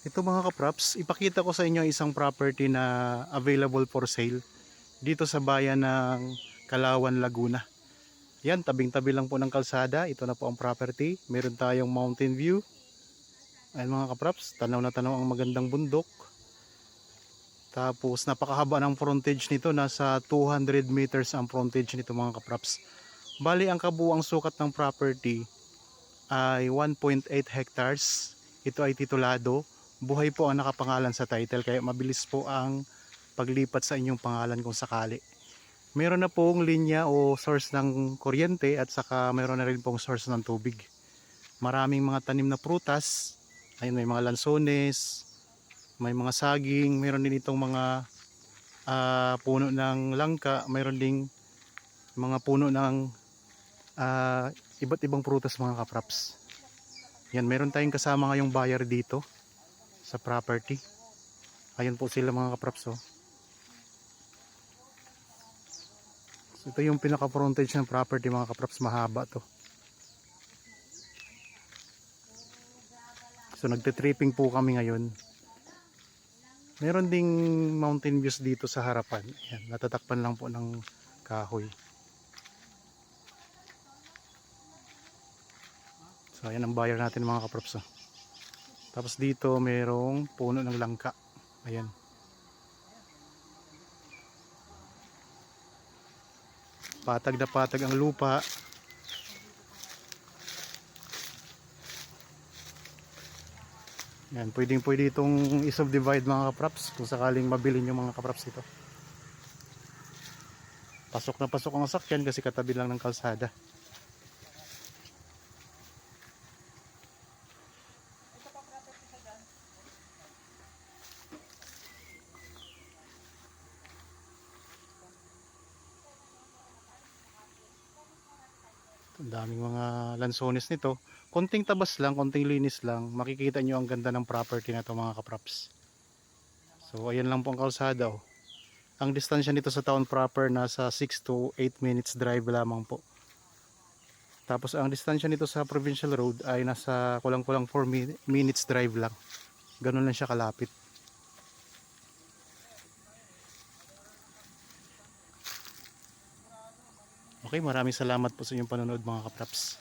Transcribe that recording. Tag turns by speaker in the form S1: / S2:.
S1: Ito mga kapraps, ipakita ko sa inyo isang property na available for sale dito sa bayan ng Kalawan, Laguna. Yan, tabing-tabi lang po ng kalsada. Ito na po ang property. Meron tayong mountain view. Ayan mga kapraps, tanaw na tanaw ang magandang bundok. Tapos napakahaba ng frontage nito, nasa 200 meters ang frontage nito mga kapraps. Bali ang kabuang sukat ng property ay 1.8 hectares. Ito ay titulado. Buhay po ang nakapangalan sa title kaya mabilis po ang paglipat sa inyong pangalan kung sakali. Meron na pong linya o source ng kuryente at saka meron na rin pong source ng tubig. Maraming mga tanim na prutas. Ayun, may mga lansones, may mga saging, meron din itong mga puno ng langka, meron ding mga puno ng iba't ibang prutas mga kapraps. Yan, meron tayong kasama ngayong buyer dito sa property. Ayan po sila mga kapraps. So, ito yung pinaka frontage ng property mga kapraps, mahaba to. So nagte-tripping po kami ngayon. Meron ding mountain views dito sa harapan. Ayan, natatakpan lang po ng kahoy. So ayan ang buyer natin mga kapraps. Tapos dito merong puno ng langka. Ayan. Patag na patag ang lupa. Ayan, pwede itong i-subdivide mga kapraps kung sakaling mabili nyo mga kapraps ito. Pasok na pasok ang sakyan kasi katabi lang ng kalsada. Ang daming mga lansones nito. Konting tabas lang, konting linis lang. Makikita nyo ang ganda ng property na ito mga kapraps. So ayan lang po ang kalsada. Ang distansya nito sa town proper nasa 6 to 8 minutes drive lamang po. Tapos ang distansya nito sa provincial road ay nasa kulang-kulang 4 minutes drive lang. Ganun lang siya kalapit. Okay, maraming salamat po sa inyong panonood mga kapraps.